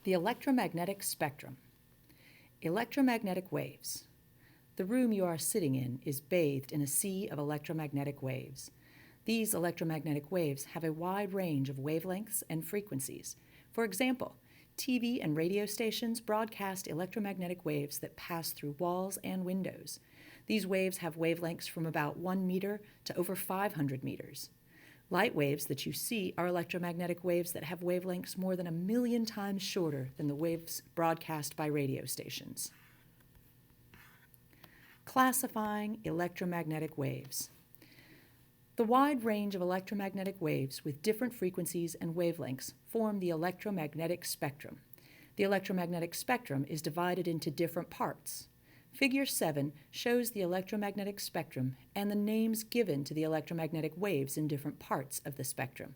The electromagnetic spectrum. Electromagnetic waves. The room you are sitting in is bathed in a sea of electromagnetic waves. These electromagnetic waves have a wide range of wavelengths and frequencies. For example, TV and radio stations broadcast electromagnetic waves that pass through walls and windows. These waves have wavelengths from about 1 meter to over 500 meters. Light waves that you see are electromagnetic waves that have wavelengths more than 1 million times shorter than the waves broadcast by radio stations. Classifying electromagnetic waves. The wide range of electromagnetic waves with different frequencies and wavelengths form the electromagnetic spectrum. The electromagnetic spectrum is divided into different parts. Figure 7 shows the electromagnetic spectrum and the names given to the electromagnetic waves in different parts of the spectrum.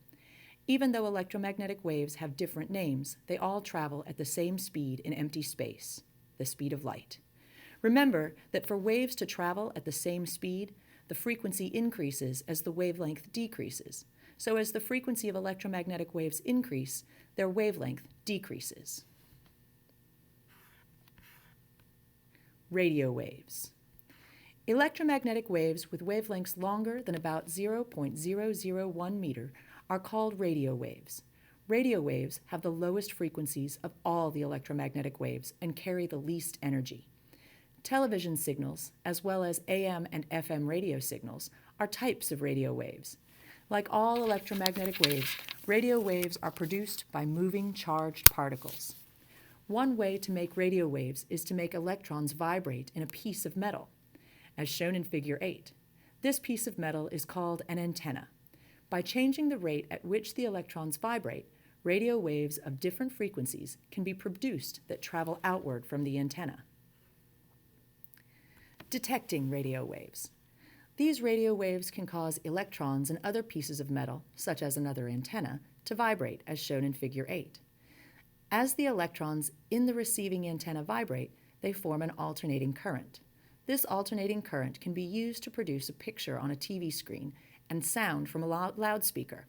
Even though electromagnetic waves have different names, they all travel at the same speed in empty space, the speed of light. Remember that for waves to travel at the same speed, the frequency increases as the wavelength decreases. So as the frequency of electromagnetic waves increase, their wavelength decreases. Radio waves. Electromagnetic waves with wavelengths longer than about 0.001 meter are called radio waves. Radio waves have the lowest frequencies of all the electromagnetic waves and carry the least energy. Television signals, as well as AM and FM radio signals, are types of radio waves. Like all electromagnetic waves, radio waves are produced by moving charged particles. One way to make radio waves is to make electrons vibrate in a piece of metal, as shown in Figure 8. This piece of metal is called an antenna. By changing the rate at which the electrons vibrate, radio waves of different frequencies can be produced that travel outward from the antenna. Detecting radio waves. These radio waves can cause electrons and other pieces of metal, such as another antenna, to vibrate, as shown in Figure 8. As the electrons in the receiving antenna vibrate, they form an alternating current. This alternating current can be used to produce a picture on a TV screen and sound from a loudspeaker.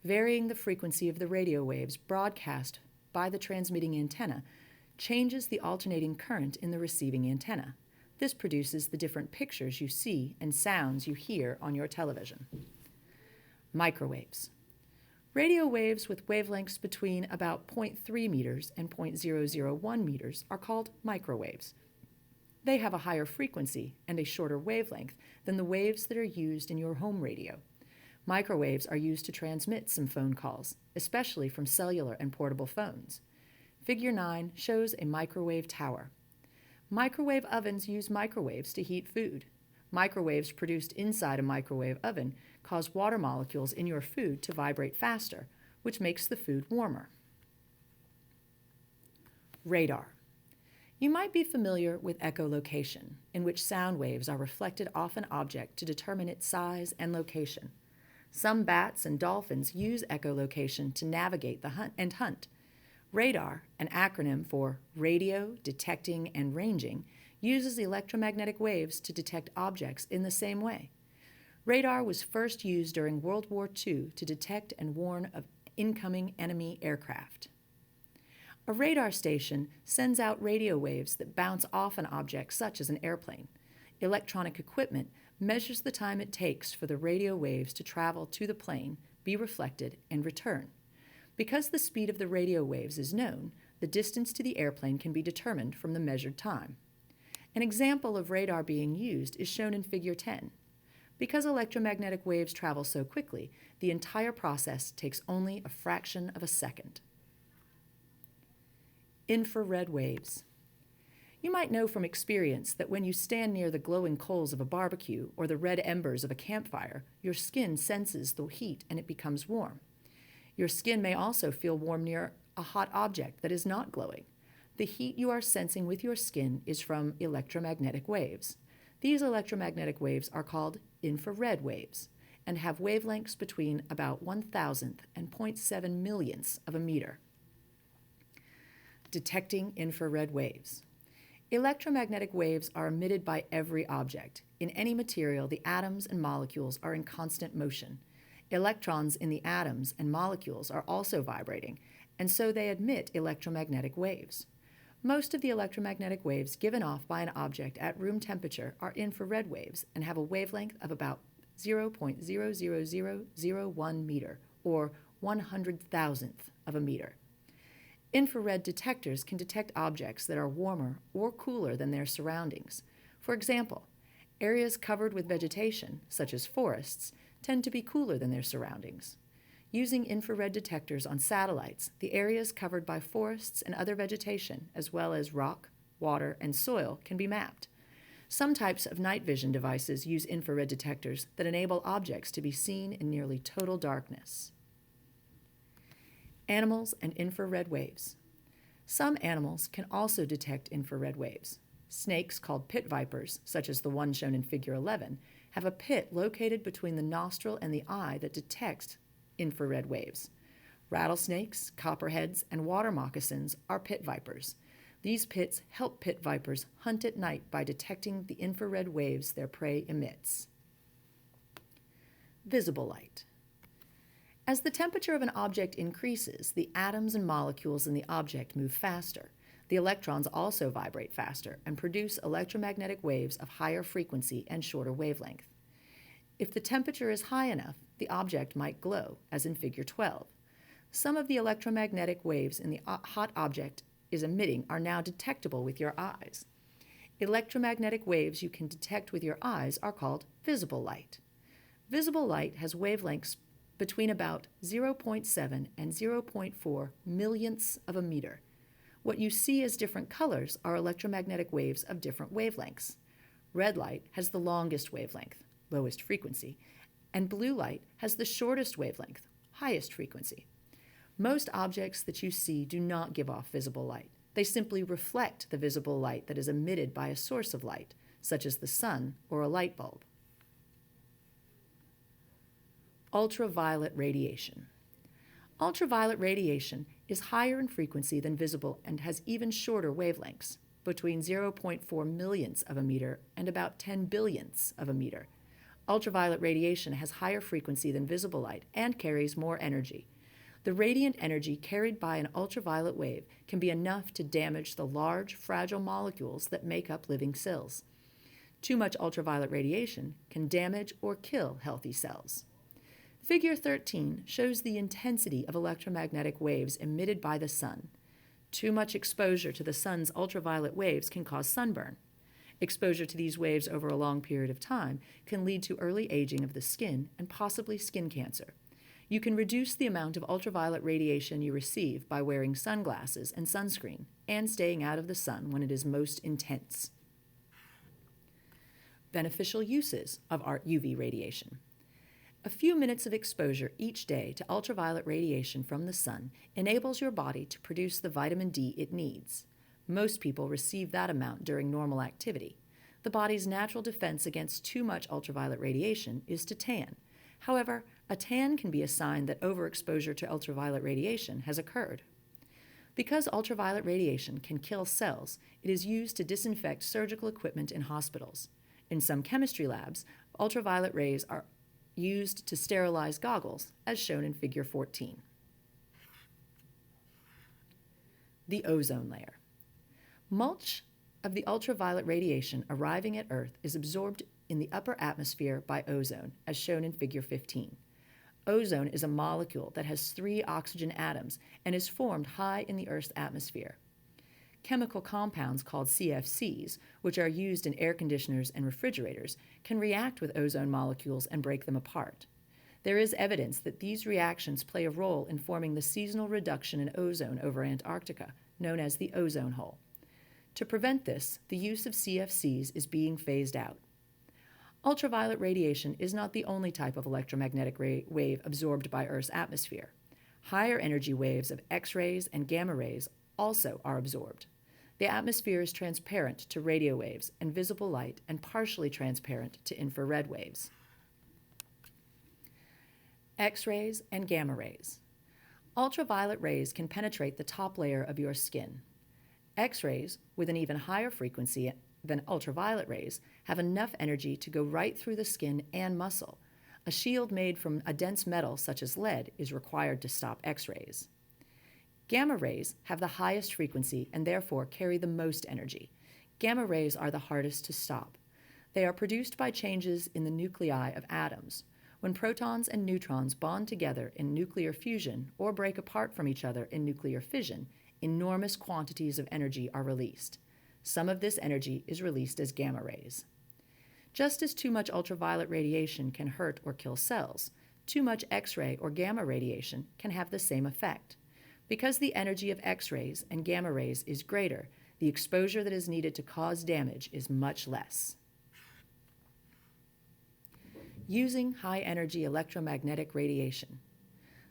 Varying the frequency of the radio waves broadcast by the transmitting antenna changes the alternating current in the receiving antenna. This produces the different pictures you see and sounds you hear on your television. Microwaves. Radio waves with wavelengths between about 0.3 meters and 0.001 meters are called microwaves. They have a higher frequency and a shorter wavelength than the waves that are used in your home radio. Microwaves are used to transmit some phone calls, especially from cellular and portable phones. Figure 9 shows a microwave tower. Microwave ovens use microwaves to heat food. Microwaves produced inside a microwave oven cause water molecules in your food to vibrate faster, which makes the food warmer. Radar. You might be familiar with echolocation, in which sound waves are reflected off an object to determine its size and location. Some bats and dolphins use echolocation to navigate the hunt. Radar, an acronym for Radio, Detecting, and Ranging, uses electromagnetic waves to detect objects in the same way. Radar was first used during World War II to detect and warn of incoming enemy aircraft. A radar station sends out radio waves that bounce off an object such as an airplane. Electronic equipment measures the time it takes for the radio waves to travel to the plane, be reflected, and return. Because the speed of the radio waves is known, the distance to the airplane can be determined from the measured time. An example of radar being used is shown in Figure 10. Because electromagnetic waves travel so quickly, the entire process takes only a fraction of a second. Infrared waves. You might know from experience that when you stand near the glowing coals of a barbecue or the red embers of a campfire, your skin senses the heat and it becomes warm. Your skin may also feel warm near a hot object that is not glowing. The heat you are sensing with your skin is from electromagnetic waves. These electromagnetic waves are called infrared waves and have wavelengths between about 1,000th and 0.7 millionths of a meter. Detecting infrared waves. Electromagnetic waves are emitted by every object. In any material, the atoms and molecules are in constant motion. Electrons in the atoms and molecules are also vibrating, and so they emit electromagnetic waves. Most of the electromagnetic waves given off by an object at room temperature are infrared waves and have a wavelength of about 0.00001 meter, or 100,000th of a meter. Infrared detectors can detect objects that are warmer or cooler than their surroundings. For example, areas covered with vegetation, such as forests, tend to be cooler than their surroundings. Using infrared detectors on satellites, the areas covered by forests and other vegetation, as well as rock, water, and soil, can be mapped. Some types of night vision devices use infrared detectors that enable objects to be seen in nearly total darkness. Animals and infrared waves. Some animals can also detect infrared waves. Snakes, called pit vipers, such as the one shown in Figure 11, have a pit located between the nostril and the eye that detects infrared waves. Rattlesnakes, copperheads, and water moccasins are pit vipers. These pits help pit vipers hunt at night by detecting the infrared waves their prey emits. Visible light. As the temperature of an object increases, the atoms and molecules in the object move faster. The electrons also vibrate faster and produce electromagnetic waves of higher frequency and shorter wavelength. If the temperature is high enough, the object might glow, as in Figure 12. Some of the electromagnetic waves in the hot object is emitting are now detectable with your eyes. Electromagnetic waves you can detect with your eyes are called visible light. Visible light has wavelengths between about 0.7 and 0.4 millionths of a meter. What you see as different colors are electromagnetic waves of different wavelengths. Red light has the longest wavelength, lowest frequency, and blue light has the shortest wavelength, highest frequency. Most objects that you see do not give off visible light. They simply reflect the visible light that is emitted by a source of light, such as the sun or a light bulb. Ultraviolet radiation. Ultraviolet radiation is higher in frequency than visible and has even shorter wavelengths, between 0.4 millionths of a meter and about 10 billionths of a meter. Ultraviolet radiation has higher frequency than visible light and carries more energy. The radiant energy carried by an ultraviolet wave can be enough to damage the large, fragile molecules that make up living cells. Too much ultraviolet radiation can damage or kill healthy cells. Figure 13 shows the intensity of electromagnetic waves emitted by the sun. Too much exposure to the sun's ultraviolet waves can cause sunburn. Exposure to these waves over a long period of time can lead to early aging of the skin and possibly skin cancer. You can reduce the amount of ultraviolet radiation you receive by wearing sunglasses and sunscreen and staying out of the sun when it is most intense. Beneficial uses of UV radiation. A few minutes of exposure each day to ultraviolet radiation from the sun enables your body to produce the vitamin D it needs. Most people receive that amount during normal activity. The body's natural defense against too much ultraviolet radiation is to tan. However, a tan can be a sign that overexposure to ultraviolet radiation has occurred. Because ultraviolet radiation can kill cells, it is used to disinfect surgical equipment in hospitals. In some chemistry labs, ultraviolet rays are used to sterilize goggles, as shown in Figure 14. The ozone layer. Much of the ultraviolet radiation arriving at Earth is absorbed in the upper atmosphere by ozone, as shown in Figure 15. Ozone is a molecule that has 3 oxygen atoms and is formed high in the Earth's atmosphere. Chemical compounds called CFCs, which are used in air conditioners and refrigerators, can react with ozone molecules and break them apart. There is evidence that these reactions play a role in forming the seasonal reduction in ozone over Antarctica, known as the ozone hole. To prevent this, the use of CFCs is being phased out. Ultraviolet radiation is not the only type of electromagnetic wave absorbed by Earth's atmosphere. Higher energy waves of X-rays and gamma rays also are absorbed. The atmosphere is transparent to radio waves and visible light and partially transparent to infrared waves. X-rays and gamma rays. Ultraviolet rays can penetrate the top layer of your skin. X-rays, with an even higher frequency than ultraviolet rays, have enough energy to go right through the skin and muscle. A shield made from a dense metal such as lead is required to stop X-rays. Gamma rays have the highest frequency and therefore carry the most energy. Gamma rays are the hardest to stop. They are produced by changes in the nuclei of atoms. When protons and neutrons bond together in nuclear fusion or break apart from each other in nuclear fission, enormous quantities of energy are released. Some of this energy is released as gamma rays. Just as too much ultraviolet radiation can hurt or kill cells, too much X-ray or gamma radiation can have the same effect. Because the energy of X-rays and gamma rays is greater, the exposure that is needed to cause damage is much less. Using high-energy electromagnetic radiation.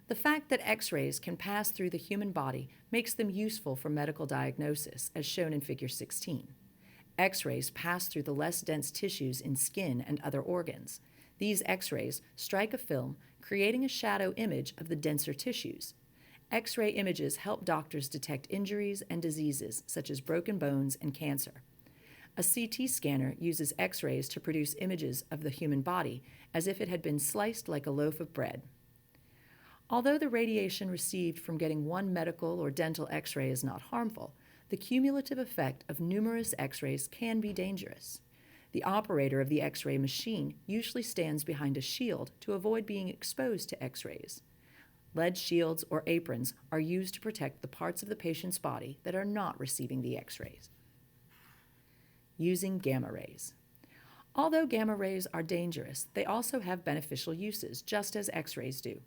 The fact that X-rays can pass through the human body makes them useful for medical diagnosis, as shown in Figure 16. X-rays pass through the less dense tissues in skin and other organs. These X-rays strike a film, creating a shadow image of the denser tissues. X-ray images help doctors detect injuries and diseases such as broken bones and cancer. A CT scanner uses X-rays to produce images of the human body as if it had been sliced like a loaf of bread. Although the radiation received from getting one medical or dental X-ray is not harmful, the cumulative effect of numerous X-rays can be dangerous. The operator of the X-ray machine usually stands behind a shield to avoid being exposed to X-rays. Lead shields or aprons are used to protect the parts of the patient's body that are not receiving the X-rays. Using gamma rays. Although gamma rays are dangerous, they also have beneficial uses, just as X-rays do.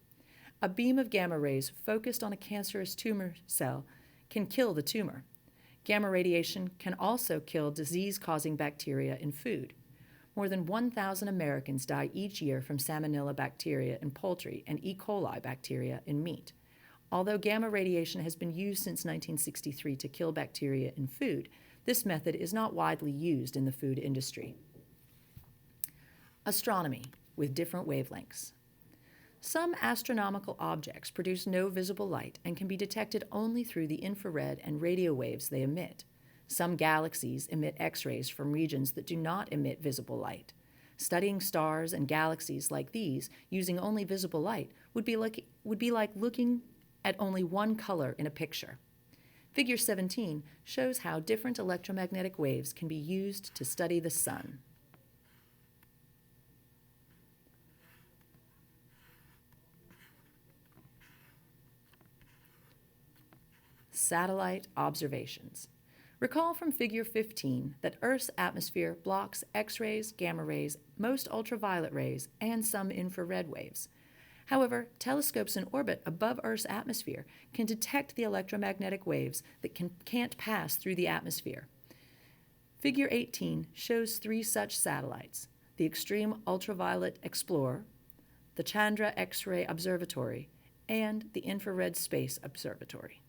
A beam of gamma rays focused on a cancerous tumor cell can kill the tumor. Gamma radiation can also kill disease-causing bacteria in food. More than 1,000 Americans die each year from Salmonella bacteria in poultry and E. coli bacteria in meat. Although gamma radiation has been used since 1963 to kill bacteria in food, this method is not widely used in the food industry. Astronomy with different wavelengths. Some astronomical objects produce no visible light and can be detected only through the infrared and radio waves they emit. Some galaxies emit X-rays from regions that do not emit visible light. Studying stars and galaxies like these using only visible light would be like looking at only one color in a picture. Figure 17 shows how different electromagnetic waves can be used to study the sun. Satellite observations. Recall from Figure 15 that Earth's atmosphere blocks X-rays, gamma rays, most ultraviolet rays, and some infrared waves. However, telescopes in orbit above Earth's atmosphere can detect the electromagnetic waves that can't pass through the atmosphere. Figure 18 shows three such satellites: the Extreme Ultraviolet Explorer, the Chandra X-ray Observatory, and the Infrared Space Observatory.